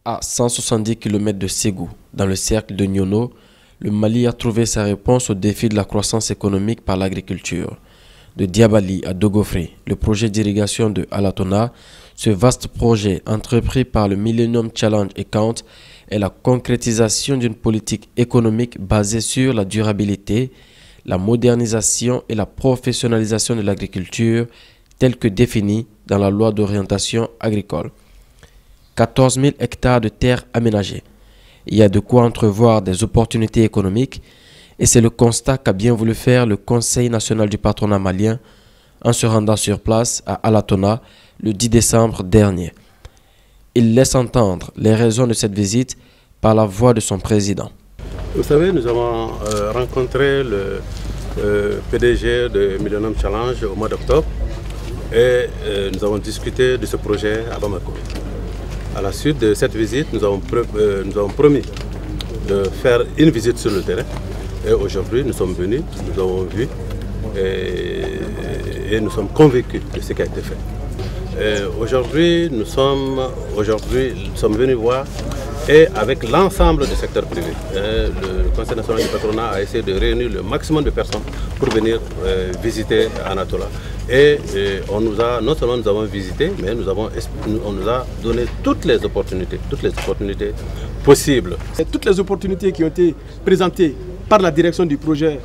À 170 km de Ségou, dans le cercle de Nyono, le Mali a trouvé sa réponse au défi de la croissance économique par l'agriculture. De Diabali à Dogofri, le projet d'irrigation de Alatona, ce vaste projet entrepris par le Millennium Challenge Account est la concrétisation d'une politique économique basée sur la durabilité, la modernisation et la professionnalisation de l'agriculture telle que définie dans la loi d'orientation agricole. 14 000 hectares de terres aménagées. Il y a de quoi entrevoir des opportunités économiques et c'est le constat qu'a bien voulu faire le Conseil national du patronat malien en se rendant sur place à Alatona le 10 décembre dernier. Il laisse entendre les raisons de cette visite par la voix de son président. Vous savez, nous avons rencontré le PDG de Millennium Challenge au mois d'octobre et nous avons discuté de ce projet à Bamako. À la suite de cette visite, nous avons promis de faire une visite sur le terrain. Et aujourd'hui, nous sommes venus, nous avons vu et nous sommes convaincus de ce qui a été fait. Aujourd'hui, nous sommes venus voir et avec l'ensemble du secteur privé. Le Conseil national du patronat a essayé de réunir le maximum de personnes pour venir visiter Anatola. Et non seulement nous avons visité, mais on nous a donné toutes les opportunités possibles. Et toutes les opportunités qui ont été présentées par la direction du projet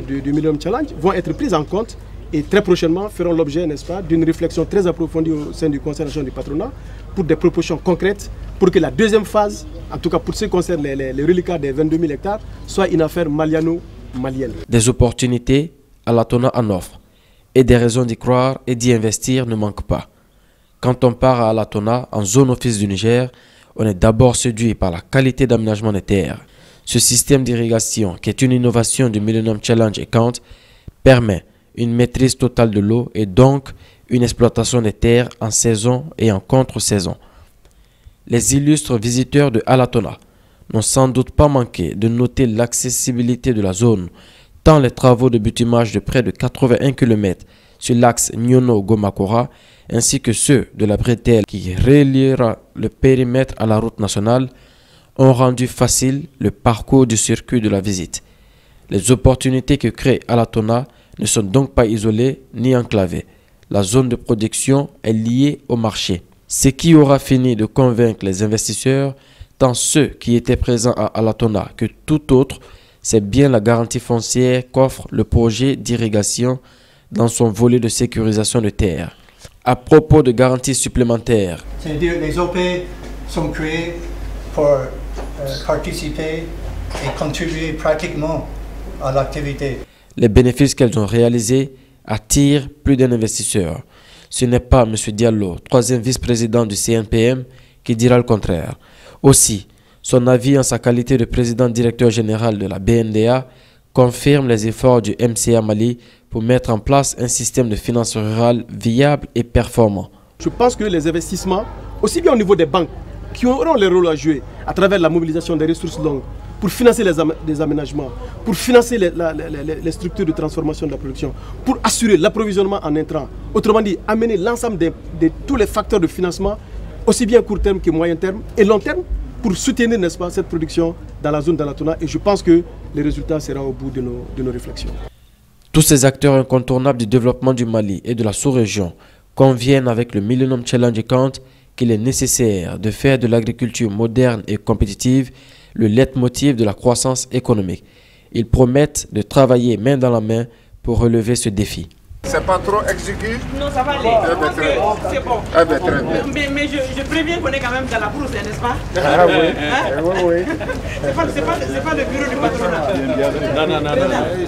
du Millennium Challenge vont être prises en compte et très prochainement feront l'objet, n'est-ce pas, d'une réflexion très approfondie au sein du Conseil national du patronat pour des propositions concrètes pour que la deuxième phase, en tout cas pour ce qui concerne les reliquats des 22 000 hectares, soit une affaire maliano-malienne. Des opportunités, Alatona en offre. Et des raisons d'y croire et d'y investir ne manquent pas. Quand on part à Alatona, en zone office du Niger, on est d'abord séduit par la qualité d'aménagement des terres. Ce système d'irrigation, qui est une innovation du Millennium Challenge Account, permet une maîtrise totale de l'eau et donc une exploitation des terres en saison et en contre-saison. Les illustres visiteurs de Alatona n'ont sans doute pas manqué de noter l'accessibilité de la zone, tant les travaux de bitumage de près de 81 km sur l'axe Nyono-Gomakora ainsi que ceux de la bretelle qui reliera le périmètre à la route nationale ont rendu facile le parcours du circuit de la visite. Les opportunités que crée Alatona ne sont donc pas isolées ni enclavées. La zone de production est liée au marché. Ce qui aura fini de convaincre les investisseurs, tant ceux qui étaient présents à Alatona que tout autre, c'est bien la garantie foncière qu'offre le projet d'irrigation dans son volet de sécurisation de terre. À propos de garanties supplémentaires, c'est-à-dire les OP sont créés pour participer et contribuer pratiquement à l'activité. Les bénéfices qu'elles ont réalisés attirent plus d'un investisseur. Ce n'est pas M. Diallo, troisième vice-président du CNPM, qui dira le contraire. Aussi, son avis en sa qualité de président-directeur général de la BNDA confirme les efforts du MCA Mali pour mettre en place un système de finances rurales viable et performant. Je pense que les investissements, aussi bien au niveau des banques, qui auront le rôle à jouer à travers la mobilisation des ressources longues pour financer les aménagements, pour financer les structures de transformation de la production, pour assurer l'approvisionnement en intrants. Autrement dit, amener l'ensemble de tous les facteurs de financement, aussi bien court terme que moyen terme et long terme, pour soutenir, n'est-ce pas, cette production dans la zone d'Alatona. Et je pense que les résultats seront au bout de nos réflexions. Tous ces acteurs incontournables du développement du Mali et de la sous-région conviennent avec le Millennium Challenge Account qu'il est nécessaire de faire de l'agriculture moderne et compétitive le leitmotiv de la croissance économique. Ils promettent de travailler main dans la main pour relever ce défi. C'est pas trop exigu? Non, ça va aller. C'est bon. Ah ben, très bien. Mais je préviens qu'on est quand même dans la brousse, n'est-ce pas? Ah oui, oui, oui. C'est pas le bureau du patronat. Non.